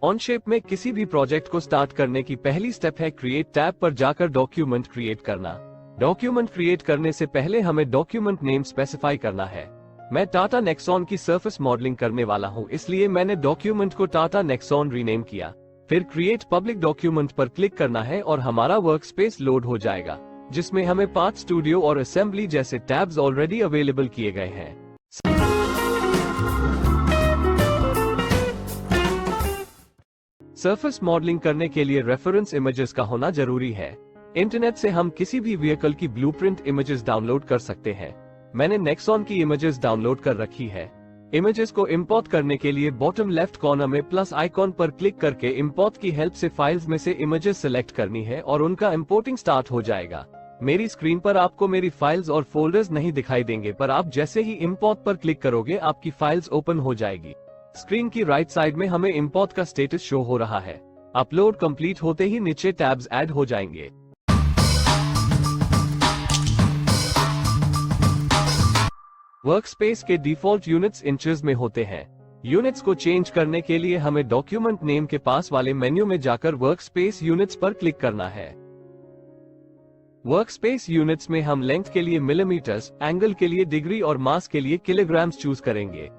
ऑनशेप में किसी भी प्रोजेक्ट को स्टार्ट करने की पहली स्टेप है क्रिएट टैब पर जाकर डॉक्यूमेंट क्रिएट करना। डॉक्यूमेंट क्रिएट करने से पहले हमें डॉक्यूमेंट नेम स्पेसिफाई करना है। मैं टाटा नेक्सॉन की सरफेस मॉडलिंग करने वाला हूं, इसलिए मैंने डॉक्यूमेंट को टाटा नेक्सॉन रीनेम किया। फिर क्रिएट पब्लिक डॉक्यूमेंट पर क्लिक करना है और हमारा वर्कस्पेस लोड हो जाएगा, जिसमें हमें पाथ स्टूडियो और असेंबली जैसे टैब्स ऑलरेडी अवेलेबल किए गए हैं। सरफेस मॉडलिंग करने के लिए रेफरेंस इमेजेस का होना जरूरी है। इंटरनेट से हम किसी भी व्हीकल की ब्लूप्रिंट इमेजेस डाउनलोड कर सकते हैं। मैंने नेक्सॉन की इमेजेस डाउनलोड कर रखी है। इमेजेस को इंपोर्ट करने के लिए बॉटम लेफ्ट कॉर्नर में प्लस आइकॉन पर क्लिक करके इंपोर्ट की हेल्प से फाइल्स में से इमेजेस सेलेक्ट करनी है और उनका इंपोर्टिंग स्टार्ट हो जाएगा। मेरी स्क्रीन पर आपको मेरी फाइल्स और फोल्डर्स नहीं दिखाई देंगे, पर आप जैसे ही इंपोर्ट पर क्लिक करोगे आपकी फाइल्स ओपन हो जाएगी। स्क्रीन की राइट साइड में हमें इंपोर्ट का स्टेटस शो हो रहा है। अपलोड कंप्लीट होते ही नीचे टैब्स ऐड हो जाएंगे। वर्कस्पेस के डिफॉल्ट यूनिट्स इंचेस में होते हैं। यूनिट्स को चेंज करने के लिए हमें डॉक्यूमेंट नेम के पास वाले मेन्यू में जाकर वर्कस्पेस यूनिट्स पर क्लिक करना है। वर्कस्पेस यूनिट्स में हम लेंथ के लिए मिलीमीटर्स, एंगल के लिए डिग्री और मास के लिए किलोग्राम्स चूज करेंगे।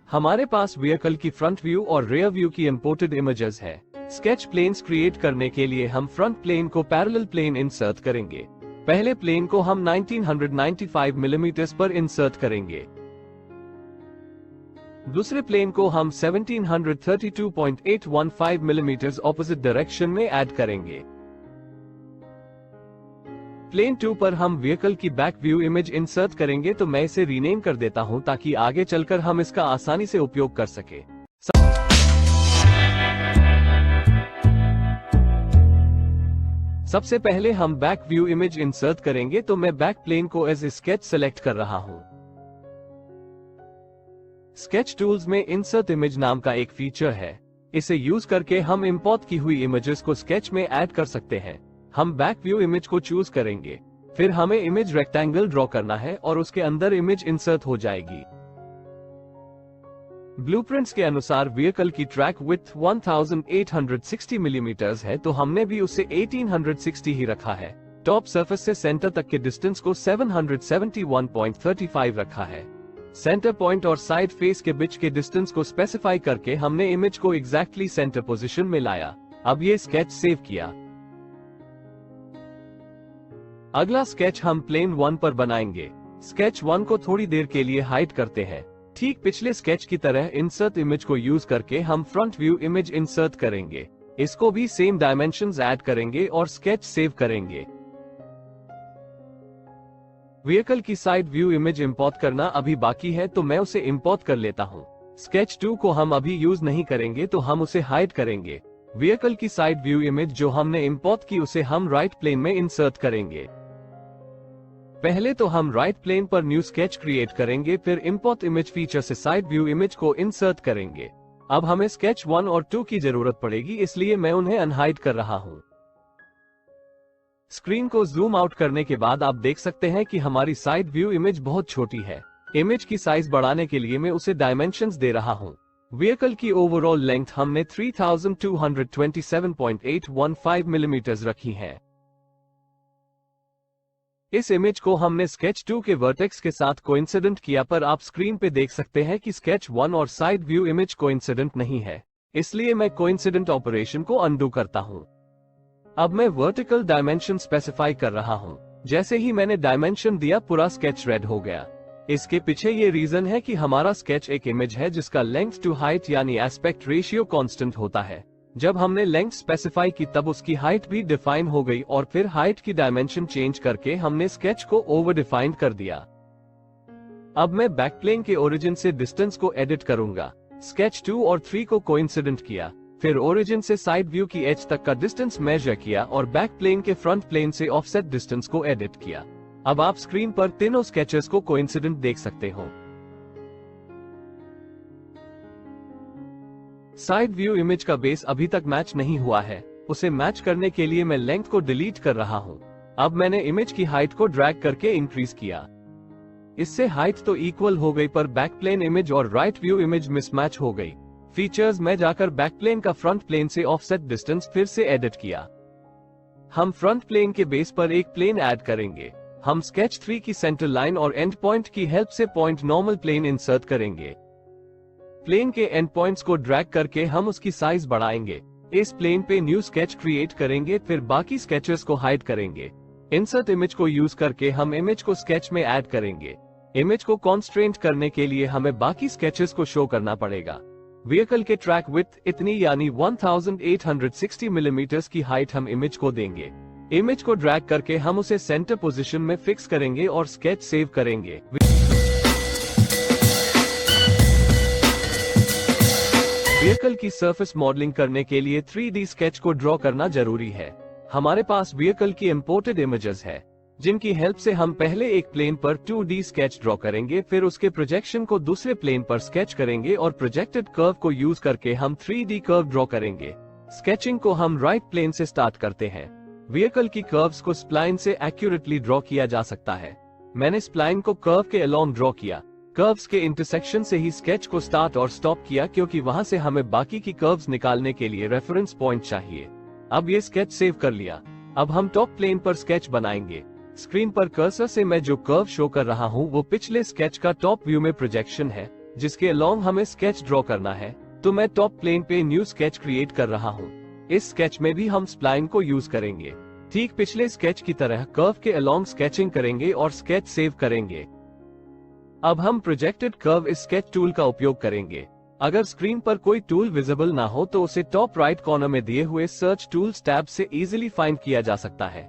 हमारे पास व्हीकल की फ्रंट व्यू और रियर व्यू की इंपोर्टेड इमेजेस है। स्केच प्लेन्स क्रिएट करने के लिए हम फ्रंट प्लेन को पैरेलल प्लेन इंसर्ट करेंगे। पहले प्लेन को हम 1995 मिलीमीटर्स पर इंसर्ट करेंगे। दूसरे प्लेन को हम 1732.815 मिलीमीटर्स ऑपोजिट डायरेक्शन में ऐड करेंगे। प्लेन 2 पर हम व्हीकल की बैक व्यू इमेज इंसर्ट करेंगे, तो मैं इसे रीनेम कर देता हूं ताकि आगे चलकर हम इसका आसानी से उपयोग कर सके। सबसे पहले हम बैक व्यू इमेज इंसर्ट करेंगे, तो मैं बैक प्लेन को एज ए स्केच सेलेक्ट कर रहा हूं। स्केच टूल्स में इंसर्ट इमेज नाम का एक फीचर है। इसे यूज करके हम इंपोर्ट की हुई इमेजेस को स्केच में ऐड कर सकते हैं। हम बैक व्यू इमेज को चूज करेंगे, फिर हमें इमेज रेक्टेंगल ड्रॉ करना है और उसके अंदर इमेज इंसर्ट हो जाएगी। ब्लूप्रिंट्स के अनुसार व्हीकल की ट्रैक विड्थ 1860 मिलीमीटर्स है, तो हमने भी उसे 1860 ही रखा है। टॉप सरफेस से सेंटर तक के डिस्टेंस को 771.35 रखा है। सेंटर पॉइंट और साइड फेस के बीच के डिस्टेंस को स्पेसिफाई करके हमने इमेज को एग्जैक्टली सेंटर पोजीशन में लाया। अब ये स्केच सेव किया। अगला स्केच हम प्लेन 1 पर बनाएंगे। स्केच 1 को थोड़ी देर के लिए हाइड करते हैं। ठीक पिछले स्केच की तरह इंसर्ट इमेज को यूज करके हम फ्रंट व्यू इमेज इंसर्ट करेंगे। इसको भी सेम डायमेंशंस ऐड करेंगे और स्केच सेव करेंगे। व्हीकल की साइड व्यू इमेज इंपोर्ट करना अभी बाकी है, तो मैं उसे इंपोर्ट कर लेता हूं। स्केच 2 को हम अभी यूज नहीं करेंगे, तो हम उसे हाइड करेंगे। व्हीकल की साइड व्यू इमेज जो हमने इंपोर्ट की उसे हम राइट प्लेन में इंसर्ट करेंगे। पहले तो हम राइट प्लेन पर न्यू स्केच क्रिएट करेंगे, फिर इंपोर्ट इमेज फीचर से साइड व्यू इमेज को इंसर्ट करेंगे। अब हमें स्केच 1 और 2 की जरूरत पड़ेगी, इसलिए मैं उन्हें अनहाइड कर रहा हूं। स्क्रीन को जूम आउट करने के बाद आप देख सकते हैं कि हमारी साइड व्यू इमेज बहुत छोटी है। इमेज की साइज बढ़ाने के लिए मैं उसे डायमेंशंस दे रहा हूं। व्हीकल की ओवरऑल लेंथ हमने 3227.815 मिलीमीटर्स रखी है। इस इमेज को हमने स्केच 2 के वर्टेक्स के साथ कोइंसिडेंट किया, पर आप स्क्रीन पे देख सकते हैं कि स्केच 1 और साइड व्यू इमेज कोइंसिडेंट नहीं है, इसलिए मैं कोइंसिडेंट ऑपरेशन को अनडू करता हूं। अब मैं वर्टिकल डायमेंशन स्पेसिफाई कर रहा हूं। जैसे ही मैंने डायमेंशन दिया, पूरा स्केच रेड हो गया। इसके पीछे ये रीजन है कि हमारा स्केच एक इमेज है जिसका लेंथ टू हाइट यानी एस्पेक्ट रेशियो कांस्टेंट होता है। जब हमने लेंथ स्पेसिफाई की तब उसकी हाइट भी डिफाइन हो गई और फिर हाइट की डायमेंशन चेंज करके हमने स्केच को ओवर डिफाइन कर दिया। अब मैं बैकप्लेन के ओरिजिन से डिस्टेंस को एडिट करूंगा। स्केच 2 और 3 को कोइंसिडेंट किया, फिर ओरिजिन से साइड व्यू की एज तक का डिस्टेंस मेजर किया और बैकप्लेन के फ्रंट प्लेन से ऑफसेट डिस्टेंस को एडिट किया। अब आप स्क्रीन पर तीनों स्केचेस को कोइंसिडेंट देख सकते हो। साइड व्यू इमेज का बेस अभी तक मैच नहीं हुआ है, उसे मैच करने के लिए मैं लेंथ को डिलीट कर रहा हूं। अब मैंने इमेज की हाइट को ड्रैग करके इंक्रीज किया। इससे हाइट तो इक्वल हो गई पर बैक प्लेन इमेज और राइट व्यू इमेज मिसमैच हो गई। फीचर्स में जाकर बैक प्लेन का फ्रंट प्लेन से ऑफसेट डिस्टेंस फिर से एडिट किया। हम फ्रंट प्लेन के बेस पर एक प्लेन ऐड करेंगे। हम स्केच 3 की सेंटर लाइन और एंड पॉइंट की हेल्प से पॉइंट नॉर्मल प्लेन इंसर्ट करेंगे। प्लेन के एंड पॉइंट्स को ड्रैग करके हम उसकी साइज बढ़ाएंगे। इस प्लेन पे न्यू स्केच क्रिएट करेंगे, फिर बाकी स्केचेस को हाइड करेंगे। इंसर्ट इमेज को यूज करके हम इमेज को स्केच में ऐड करेंगे। इमेज को कॉन्स्ट्रेंट करने के लिए हमें बाकी स्केचेस को शो करना पड़ेगा। व्हीकल के ट्रैक विड्थ इतनी यानी 1860 मिलीमीटर की हाइट हम इमेज को देंगे। इमेज को ड्रैग करके हम उसे सेंटर पोजीशन में फिक्स करेंगे और स्केच सेव करेंगे। व्हीकल की सरफेस मॉडलिंग करने के लिए 3D स्केच को ड्रॉ करना जरूरी है। हमारे पास व्हीकल की इंपोर्टेड इमेजेस है, जिनकी हेल्प से हम पहले एक प्लेन पर 2D स्केच ड्रॉ करेंगे, फिर उसके प्रोजेक्शन को दूसरे प्लेन पर स्केच करेंगे और प्रोजेक्टेड कर्व को यूज करके हम 3D कर्व ड्रॉ करेंगे। स्केचिंग को हम राइट प्लेन से स्टार्ट करते हैं। व्हीकल की कर्व्स को स्प्लाइन से एक्यूरेटली ड्रॉ किया जा सकता है। मैंने स्प्लाइन को कर्व के अलोंग ड्रॉ किया। कर्व्स के इंटरसेक्शन से ही स्केच को स्टार्ट और स्टॉप किया, क्योंकि वहां से हमें बाकी की कर्व्स निकालने के लिए रेफरेंस पॉइंट चाहिए। अब ये स्केच सेव कर लिया। अब हम टॉप प्लेन पर स्केच बनाएंगे। स्क्रीन पर कर्सर से मैं जो कर्व शो कर रहा हूँ वो पिछले स्केच का टॉप व्यू में प्रोजेक्शन है, जिसके अलोंग हमें स्केच ड्रॉ करना है। तो मैं टॉप प्लेन पे न्यू स्केच क्रिएट कर रहा हूँ। इस स्केच में भी हम स्प्लाइन को यूज करेंगे। ठीक पिछले स्केच की तरह कर्व के अलोंग स्केचिंग करेंगे और स्केच सेव करेंगे। अब हम प्रोजेक्टेड कर्व इस स्केच टूल का उपयोग करेंगे। अगर स्क्रीन पर कोई टूल विजिबल ना हो तो उसे टॉप राइट कॉर्नर में दिए हुए सर्च टूल्स टैब से इजीली फाइंड किया जा सकता है।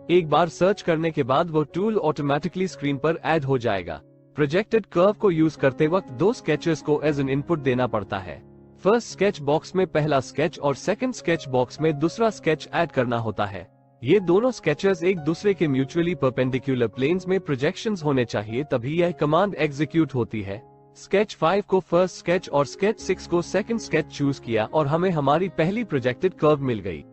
एक बार सर्च करने के बाद वो टूल ऑटोमेटिकली स्क्रीन पर ऐड हो जाएगा। प्रोजेक्टेड कर्व को यूज करते वक्त दो स्केचेस को एज एन इनपुट देना पड़ता है। फर्स्ट स्केच बॉक्स में पहला स्केच और सेकंड स्केच बॉक्स में दूसरा स्केच ऐड करना होता है। ये दोनों स्केचेस एक दूसरे के म्यूचुअली परपेंडिकुलर प्लेन्स में प्रोजेक्शंस होने चाहिए, तभी यह कमांड एग्जीक्यूट होती है। स्केच 5 को फर्स्ट स्केच और स्केच 6 को सेकंड स्केच चूज किया और हमें हमारी पहली प्रोजेक्टेड कर्व मिल गई।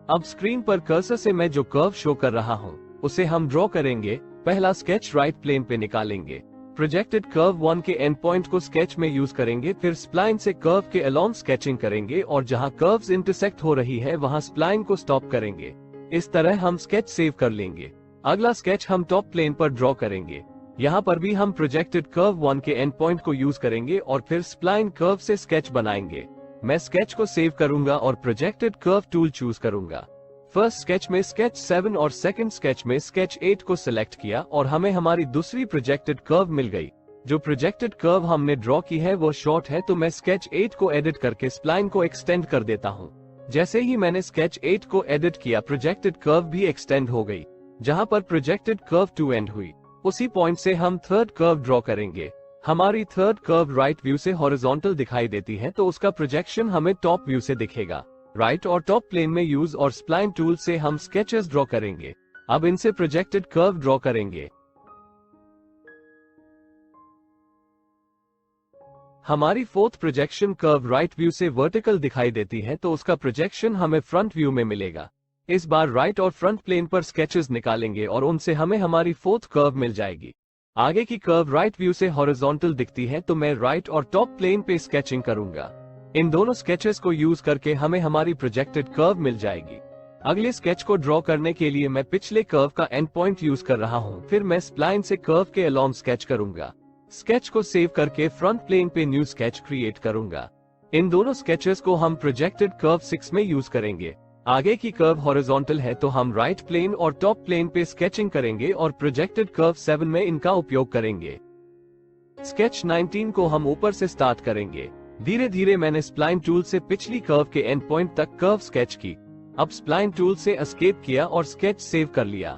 अब स्क्रीन पर कर्सर से मैं जो कर्व शो कर रहा हूँ उसे हम ड्रॉ करेंगे। पहला स्केच राइट प्लेन पे निकालेंगे। प्रोजेक्टेड कर्व 1 के एंड पॉइंट को स्केच में यूज करेंगे, फिर स्प्लाइन से कर्व के अलोंग स्केचिंग करेंगे और जहां कर्व्स इंटरसेक्ट हो रही है वहां स्प्लाइन को स्टॉप करेंगे। इस तरह हम स्केच सेव कर लेंगे। अगला स्केच हम टॉप प्लेन पर ड्रॉ करेंगे। यहाँ पर भी हम प्रोजेक्टेड कर्व 1 के एंड पॉइंट को यूज करेंगे और फिर स्प्लाइन कर्व से स्केच बनाएंगे। मैं स्केच को सेव करूंगा और प्रोजेक्टेड कर्व टूल चूज करूंगा। फर्स्ट स्केच में स्केच 7 और सेकंड स्केच में स्केच 8 को सिलेक्ट किया और हमें हमारी दूसरी प्रोजेक्टेड कर्व मिल गई। जो प्रोजेक्टेड कर्व हमने ड्रॉ की है वो शॉर्ट है, तो मैं स्केच 8 को एडिट करके स्प्लाइन को एक्सटेंड कर देता हूँ। जैसे ही मैंने स्केच 8 को एडिट किया, प्रोजेक्टेड कर्व भी एक्सटेंड हो गई। जहाँ पर प्रोजेक्टेड कर्व 2 एंड हुई, उसी पॉइंट से हम थर्ड कर्व ड्रॉ करेंगे। हमारी थर्ड कर्व राइट व्यू से हॉरिजॉन्टल दिखाई देती है, तो उसका प्रोजेक्शन हमें टॉप व्यू से दिखेगा। राइट और टॉप प्लेन में यूज और स्प्लाइन टूल से हम स्केचेस ड्रॉ करेंगे। अब इनसे प्रोजेक्टेड कर्व ड्रॉ करेंगे। हमारी fourth projection curve right view से वर्टिकल दिखाई देती है, तो उसका प्रोजेक्शन हमें फ्रंट व्यू में मिलेगा। इस बार राइट और फ्रंट प्लेन पर स्केचेस निकालेंगे और उनसे हमें हमारी फोर्थ कर्व मिल जाएगी। आगे की कर्व राइट व्यू से हॉरिजॉन्टल दिखती है, तो मैं राइट और टॉप प्लेन पे स्केचिंग करूंगा। इन दोनों स्केचेस को यूज करके हमें हमारी प्रोजेक्टेड कर्व मिल जाएगी। अगले स्केच को ड्रॉ करने के लिए मैं पिछले कर्व का एंड पॉइंट यूज कर रहा हूं, फिर मैं स्प्लाइन से कर्व के अलोंग स्केच करूंगा। स्केच को सेव करके फ्रंट प्लेन पे न्यू स्केच क्रिएट करूंगा। इन दोनों स्केचेस को हम प्रोजेक्टेड कर्व 6 में यूज करेंगे। आगे की कर्व हॉरिजॉन्टल है, तो हम राइट प्लेन और टॉप प्लेन पे स्केचिंग करेंगे और प्रोजेक्टेड कर्व 7 में इनका उपयोग करेंगे। स्केच 19 को हम ऊपर से स्टार्ट करेंगे। धीरे धीरे मैंने स्प्लाइन टूल से पिछली कर्व के एंड पॉइंट तक कर्व स्केच की। अब स्प्लाइन टूल से एस्केप किया और स्केच सेव कर लिया।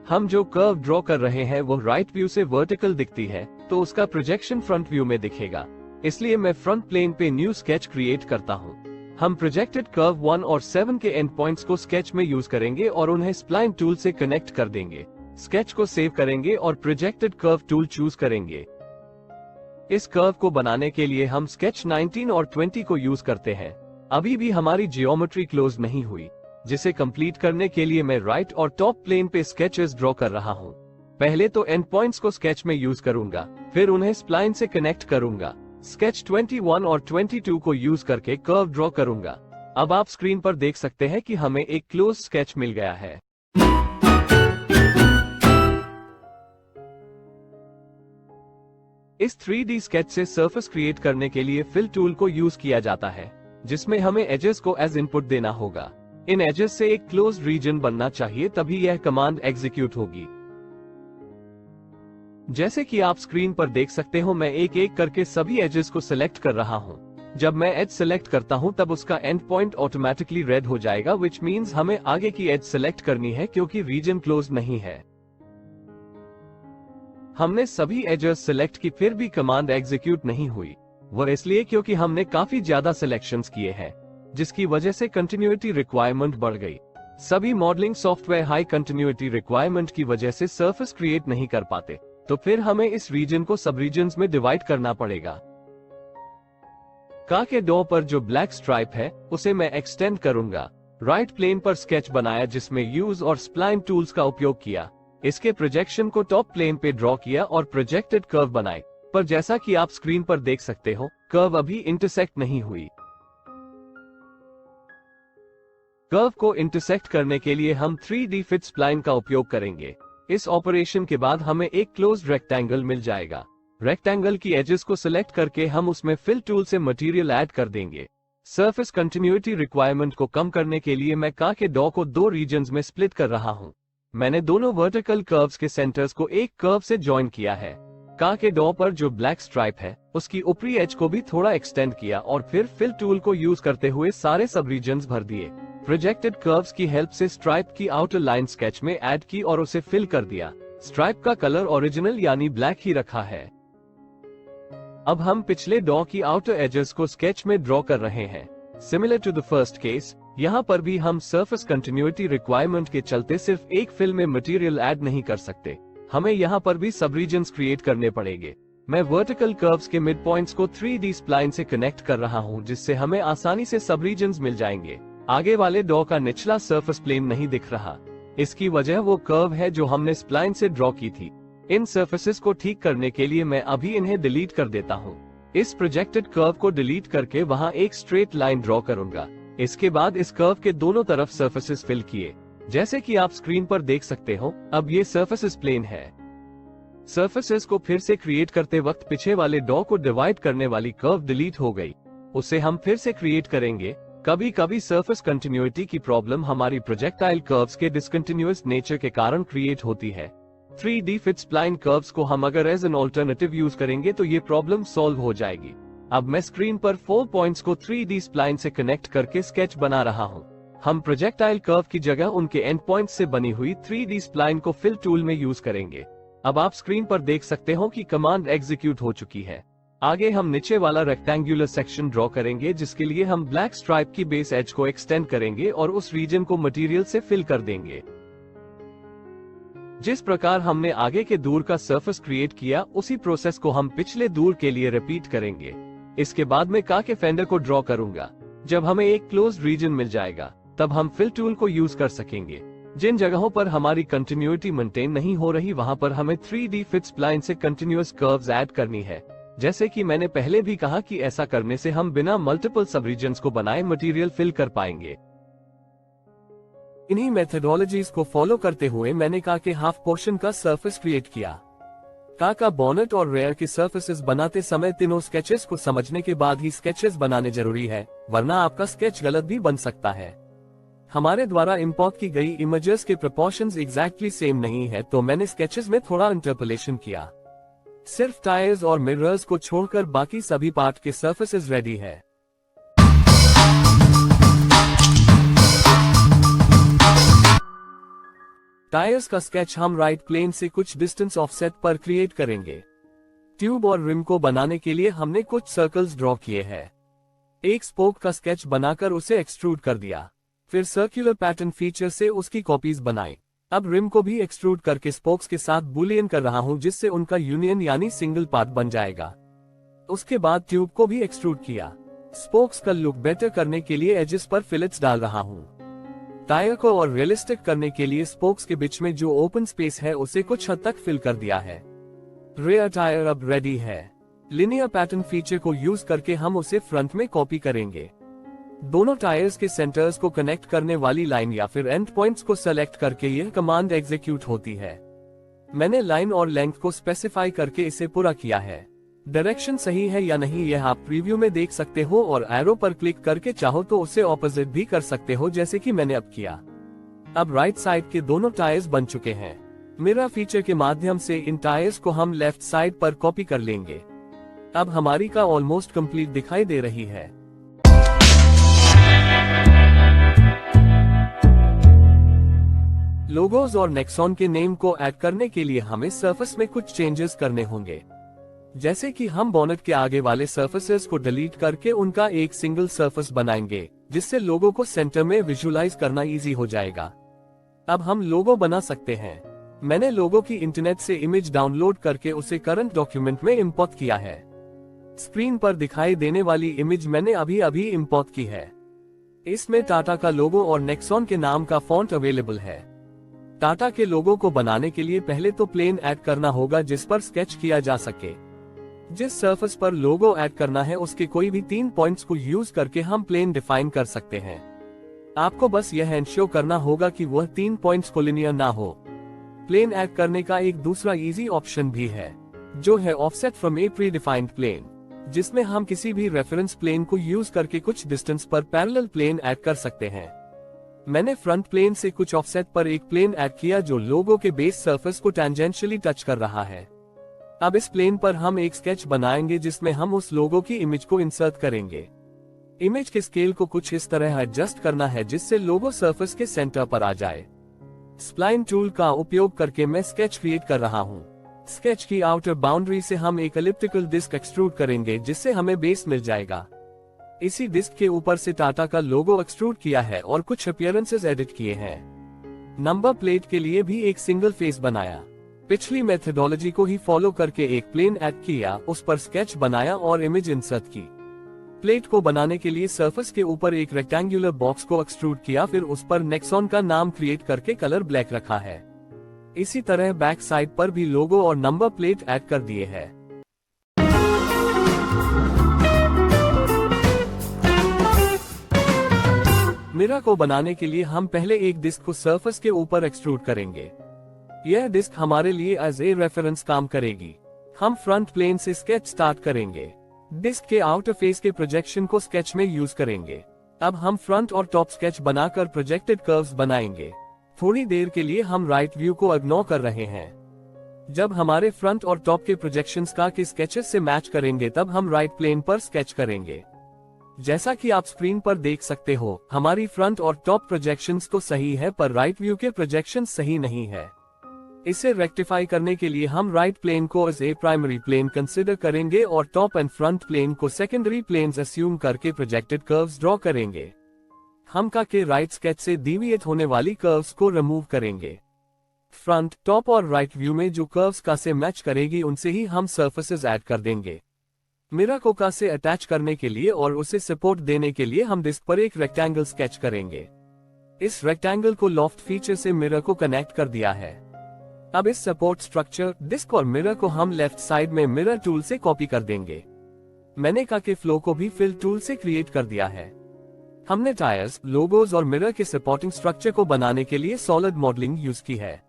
हम जो कर्व ड्रॉ कर रहे हैं वो राइट व्यू से वर्टिकल दिखती है, तो उसका प्रोजेक्शन फ्रंट व्यू में दिखेगा। इसलिए मैं फ्रंट प्लेन पे न्यू स्केच क्रिएट करता हूँ। हम प्रोजेक्टेड कर्व 1 और 7 के एंड पॉइंट्स को स्केच में यूज करेंगे और उन्हें स्प्लाइन टूल से कनेक्ट कर देंगे। स्केच को सेव करेंगे और प्रोजेक्टेड कर्व टूल चूज करेंगे। इस कर्व को बनाने के लिए हम स्केच 19 और 20 को यूज करते हैं। अभी भी हमारी जियोमेट्री क्लोज नहीं हुई, जिसे कंप्लीट करने के लिए मैं राइट और टॉप प्लेन पे स्केचेस ड्रॉ कर रहा हूँ। पहले तो एंड पॉइंट्स को स्केच में यूज करूंगा, फिर उन्हें स्प्लाइन से कनेक्ट करूंगा। स्केच 21 और 22 को यूज करके कर्व ड्रॉ करूंगा। अब आप स्क्रीन पर देख सकते हैं कि हमें एक क्लोज स्केच मिल गया है। इस 3D स्केच से सरफेस क्रिएट करने के लिए फिल टूल को यूज किया जाता है, जिसमें हमें एजेस को एज इनपुट देना होगा। इन एजेस से एक क्लोज रीजन बनना चाहिए, तभी यह कमांड एग्जीक्यूट होगी। जैसे कि आप स्क्रीन पर देख सकते हो, मैं एक एक करके सभी एजेस को सिलेक्ट कर रहा हूं। जब मैं एज सिलेक्ट करता हूं तब उसका एंड पॉइंट ऑटोमेटिकली रेड हो जाएगा, विच मीन्स हमें आगे की एज सिलेक्ट करनी है क्योंकि रीजन क्लोज नहीं है। हमने सभी एजेस सिलेक्ट की, फिर भी कमांड एग्जीक्यूट नहीं हुई। वह इसलिए क्योंकि हमने काफी ज्यादा सिलेक्शंस किए हैं, जिसकी वजह से कंटिन्यूटी रिक्वायरमेंट बढ़ गई। सभी modelling software high continuity requirement की वजह से सरफेस क्रिएट नहीं कर पाते, तो फिर हमें इस रीजन को सब रीजन्स में डिवाइड करना पड़ेगा। का के डॉ पर जो ब्लैक स्ट्राइप है उसे मैं एक्सटेंड करूंगा। राइट प्लेन पर स्केच बनाया, जिसमें यूज और स्प्लाइन टूल्स का उपयोग किया। इसके प्रोजेक्शन को टॉप प्लेन पे ड्रॉ किया और प्रोजेक्टेड कर्व बनाए, पर जैसा कि आप स्क्रीन पर देख सकते हो, कर्व अभी इंटरसेक्ट नहीं हुई। कर्व को इंटरसेक्ट करने के लिए हम 3D फिट स्प्लाइन का उपयोग करेंगे। इस ऑपरेशन के बाद हमें एक क्लोज रेक्टेंगल मिल जाएगा। रेक्टेंगल की एजेस को सिलेक्ट करके हम उसमें फिल टूल से मटेरियल ऐड कर देंगे। सरफेस कंटिन्यूटी रिक्वायरमेंट को कम करने के लिए मैं का के डॉ को 2 रीजन्स में स्प्लिट कर रहा हूं। मैंने दोनों वर्टिकल कर्व्स के सेंटर्स को एक कर्व से ज्वाइन किया है। का के डॉ पर जो ब्लैक स्ट्राइप है उसकी ऊपरी एज को भी थोड़ा एक्सटेंड किया और फिर फिल टूल को यूज करते हुए सारे सब रीजन्स भर दिए। प्रोजेक्टेड कर्व्स की हेल्प से स्ट्राइप की आउटर लाइन स्केच में ऐड की और उसे फिल कर दिया। स्ट्राइप का कलर ओरिजिनल यानी ब्लैक ही रखा है। अब हम पिछले डॉ की आउटर एजेस को स्केच में ड्रॉ कर रहे हैं। Similar to the first case, यहाँ पर भी हम सरफेस कंटिन्यूटी रिक्वायरमेंट के चलते सिर्फ एक फिल में मटेरियल ऐड नहीं कर सकते, हमें यहाँ पर भी सब रीजन्स क्रिएट करने पड़ेंगे। मैं वर्टिकल कर्व्स के मिड पॉइंट्स को 3D स्प्लाइन से कनेक्ट कर रहा हूँ, जिससे हमें आसानी से सब रीजन्स मिल जाएंगे। आगे वाले डॉ का निचला सरफेस प्लेन नहीं दिख रहा, इसकी वजह वो कर्व है जो हमने स्प्लाइन से ड्रॉ की थी। इन सरफेसेस को ठीक करने के लिए मैं अभी इन्हें डिलीट कर देता हूँ। इस प्रोजेक्टेड कर्व को डिलीट करके वहाँ एक स्ट्रेट लाइन ड्रॉ करूंगा। इसके बाद इस कर्व के दोनों तरफ सरफेसेस फिल किए। जैसे कि आप स्क्रीन पर देख सकते हो, अब ये सरफेसेस प्लेन है। सरफेसेस को फिर से क्रिएट करते वक्त पीछे वाले डॉ को डिवाइड करने वाली कर्व डिलीट हो गई, उसे हम फिर से क्रिएट करेंगे। कभी कभी सरफेस कंटिन्यूटी की प्रॉब्लम हमारी प्रोजेक्टाइल कर्व्स के डिसकंटिन्यूअस नेचर के कारण क्रिएट होती है। 3D फिट स्प्लाइन कर्व्स को हम अगर एज एन ऑल्टरनेटिव यूज करेंगे तो ये प्रॉब्लम सॉल्व हो जाएगी। अब मैं स्क्रीन पर 4 पॉइंट्स को 3D स्प्लाइन से कनेक्ट करके स्केच बना रहा हूँ। हम प्रोजेक्टाइल कर्व की जगह उनके एंड पॉइंट्स से बनी हुई 3D स्प्लाइन को फिल टूल में यूज करेंगे। अब आप स्क्रीन पर देख सकते हो कि कमांड एग्जीक्यूट हो चुकी है। आगे हम नीचे वाला रेक्टेंगुलर सेक्शन ड्रॉ करेंगे, जिसके लिए हम ब्लैक स्ट्राइप की बेस एज को एक्सटेंड करेंगे और उस रीजन को मटेरियल से फिल कर देंगे। जिस प्रकार हमने आगे के दूर का सरफेस क्रिएट किया, उसी प्रोसेस को हम पिछले दूर के लिए रिपीट करेंगे। इसके बाद मैं का के फेंडर को ड्रॉ करूंगा। जब हमें एक क्लोज रीजन मिल जाएगा, तब हम फिल टूल को यूज कर सकेंगे। जिन जगहों पर हमारी कंटिन्यूटी मेंटेन नहीं हो रही, वहां पर हमें 3D फिट स्प्लाइन से कंटिन्यूअस कर्व्स ऐड करनी है। जैसे कि मैंने पहले भी कहा कि ऐसा करने से हम बिना मल्टीपल सब रीजन्स को बनाए मटेरियल फिल कर पाएंगे। इन्हीं मेथडोलॉजीज को फॉलो करते हुए मैंने का के हाफ पोर्शन का सरफेस क्रिएट किया। का बोनेट और रेयर की सरफेसेस बनाते समय तीनों स्केचेस को समझने के बाद ही स्केचेस बनाने जरूरी है, वरना आपका स्केच गलत भी बन सकता है। हमारे द्वारा इंपोर्ट की गई इमेजेस के प्रोपोर्शंस एग्जैक्टली सेम नहीं है, तो मैंने स्केचेस में थोड़ा इंटरपोलेशन किया। सिर्फ टायर्स और मिरर्स को छोड़कर बाकी सभी पार्ट के सरफेसेस रेडी है। टायर्स का स्केच हम राइट प्लेन से कुछ डिस्टेंस ऑफसेट पर क्रिएट करेंगे। ट्यूब और रिम को बनाने के लिए हमने कुछ सर्कल्स ड्रॉ किए हैं। एक स्पोक का स्केच बनाकर उसे एक्सट्रूड कर दिया, फिर सर्कुलर पैटर्न फीचर से उसकी कॉपीज बनाई। अब रिम को भी एक्सट्रूड करके स्पोक्स के साथ बुलियन कर रहा हूं, जिससे उनका यूनियन यानी सिंगल पार्ट बन जाएगा। उसके बाद ट्यूब को भी एक्सट्रूड किया। स्पोक्स का लुक बेटर करने के लिए एजेस पर फिलेट्स डाल रहा हूं। टायर को और रियलिस्टिक करने के लिए स्पोक्स के बीच में जो ओपन स्पेस है उसे कुछ हद तक फिल कर दिया है। रेयर टायर अब रेडी है। लिनियर पैटर्न फीचर को यूज करके हम उसे फ्रंट में कॉपी करेंगे। दोनों टायर्स के सेंटर्स को कनेक्ट करने वाली लाइन या फिर एंड पॉइंट्स को सेलेक्ट करके यह कमांड एग्जीक्यूट होती है। मैंने लाइन और लेंथ को स्पेसिफाई करके इसे पूरा किया है। डायरेक्शन सही है या नहीं यह आप प्रीव्यू में देख सकते हो और एरो पर क्लिक करके चाहो तो उसे ऑपोजिट भी कर सकते हो, जैसे कि मैंने अब किया। अब राइट साइड के दोनों टायर्स बन चुके हैं। मिरर फीचर के माध्यम से इन टायर्स को हम लेफ्ट साइड पर कॉपी कर लेंगे। अब हमारी कार ऑलमोस्ट कंप्लीट दिखाई दे रही है। लोगोज और नेक्सॉन के नेम को ऐड करने के लिए हमें सरफेस में कुछ चेंजेस करने होंगे, जैसे कि हम बोनेट के आगे वाले सरफेसेस को डिलीट करके उनका एक सिंगल सरफेस बनाएंगे, जिससे लोगो को सेंटर में विजुअलाइज करना इजी हो जाएगा। अब हम लोगो बना सकते हैं। मैंने लोगो की इंटरनेट से इमेज डाउनलोड करके उसे करंट डॉक्यूमेंट में इंपोर्ट किया है। स्क्रीन पर दिखाई देने वाली इमेज मैंने अभी अभी इंपोर्ट की है। इसमें टाटा का लोगो और नेक्सॉन के नाम का फॉन्ट अवेलेबल है। टाटा के लोगो को बनाने के लिए पहले तो प्लेन ऐड करना होगा जिस पर स्केच किया जा सके। जिस सरफेस पर लोगो ऐड करना है उसके कोई भी 3 पॉइंट्स को यूज करके हम प्लेन डिफाइन कर सकते हैं। आपको बस यह एंश्योर करना होगा कि वह 3 पॉइंट्स को लिनियर ना हो। प्लेन ऐड करने का एक दूसरा इजी ऑप्शन भी है, जो है offset from a predefined plane, जिसमें हम किसी भी रेफरेंस प्लेन को यूज करके कुछ डिस्टेंस पर पैरेलल प्लेन ऐड कर सकते हैं। मैंने फ्रंट प्लेन से कुछ ऑफसेट पर एक प्लेन ऐड किया जो लोगो के बेस सरफेस को टेंजेंशियली टच कर रहा है। अब इस प्लेन पर हम एक स्केच बनाएंगे जिसमें हम उस लोगो की इमेज को इंसर्ट करेंगे। इमेज के स्केल को कुछ इस तरह एडजस्ट करना है जिससे लोगो सरफेस के सेंटर पर आ जाए। स्प्लाइन टूल का उपयोग करके मैं स्केच क्रिएट कर रहा हूँ। स्केच की आउटर बाउंड्री से हम एक एलिप्टिकल डिस्क एक्सट्रूड करेंगे जिससे हमें बेस मिल जाएगा। इसी डिस्क के ऊपर से टाटा का लोगो एक्सट्रूड किया है और कुछ अपीयरेंसेस एडिट किए हैं। नंबर प्लेट के लिए भी एक सिंगल फेस बनाया। पिछली मेथोडोलॉजी को ही फॉलो करके एक प्लेन ऐड किया, उस पर स्केच बनाया और इमेज इंसर्ट की। प्लेट को बनाने के लिए सरफेस के ऊपर एक रेक्टेंगुलर बॉक्स को एक्सट्रूड किया, फिर उस पर नेक्सॉन का नाम क्रिएट करके कलर ब्लैक रखा है। इसी तरह बैक साइड पर भी लोगो और नंबर प्लेट ऐड कर दिए हैं। मिरर को बनाने के लिए हम पहले एक डिस्क को सरफेस के ऊपर एक्सट्रूड करेंगे। यह डिस्क हमारे लिए एज ए रेफरेंस काम करेगी। हम फ्रंट प्लेन से स्केच स्टार्ट करेंगे। डिस्क के आउटर फेस के प्रोजेक्शन को स्केच में यूज करेंगे। अब हम फ्रंट और टॉप स्केच बनाकर प्रोजेक्टेड कर्व्स बनाएंगे। थोड़ी देर के लिए हम राइट व्यू को इग्नोर कर रहे हैं। जब हमारे फ्रंट और टॉप के प्रोजेक्शंस का के स्केचेस से मैच करेंगे तब हम राइट प्लेन पर स्केच करेंगे। जैसा कि आप स्क्रीन पर देख सकते हो, हमारी फ्रंट और टॉप प्रोजेक्शंस तो सही है पर राइट व्यू के प्रोजेक्शंस सही नहीं है। इसे रेक्टिफाई करने के लिए हम राइट प्लेन को as a primary plane consider करेंगे और टॉप एंड फ्रंट प्लेन को सेकेंडरी प्लेन्स अस्यूम करके प्रोजेक्टेड कर्व्स ड्रॉ करेंगे। हम का के राइट स्केच से डिविएट होने वाली कर्व्स को रिमूव करेंगे। फ्रंट, टॉप और राइट व्यू में जो कर्व्स का से मैच करेगी उनसे ही हम सरफेसेस ऐड कर देंगे। मिरर को का से अटैच करने के लिए और उसे सपोर्ट देने के लिए हम डिस्क पर एक रेक्टेंगल स्केच करेंगे। इस रेक्टेंगल को लॉफ्ट फीचर से मिरर को कनेक्ट कर दिया है। अब इस सपोर्ट स्ट्रक्चर, डिस्क और मिरर को हम लेफ्ट साइड में मिरर टूल से कॉपी कर देंगे। मैंने का के फ्लो को भी फिल टूल से क्रिएट कर दिया है। हमने टायर्स, लोगोज और मिरर के सपोर्टिंग स्ट्रक्चर को बनाने के लिए सॉलिड मॉडलिंग यूज की है।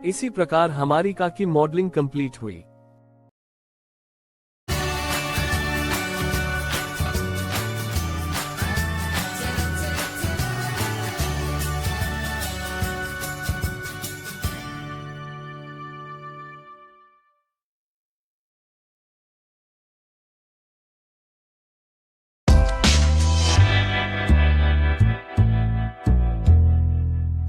इसी प्रकार हमारी कार की मॉडलिंग कंप्लीट हुई।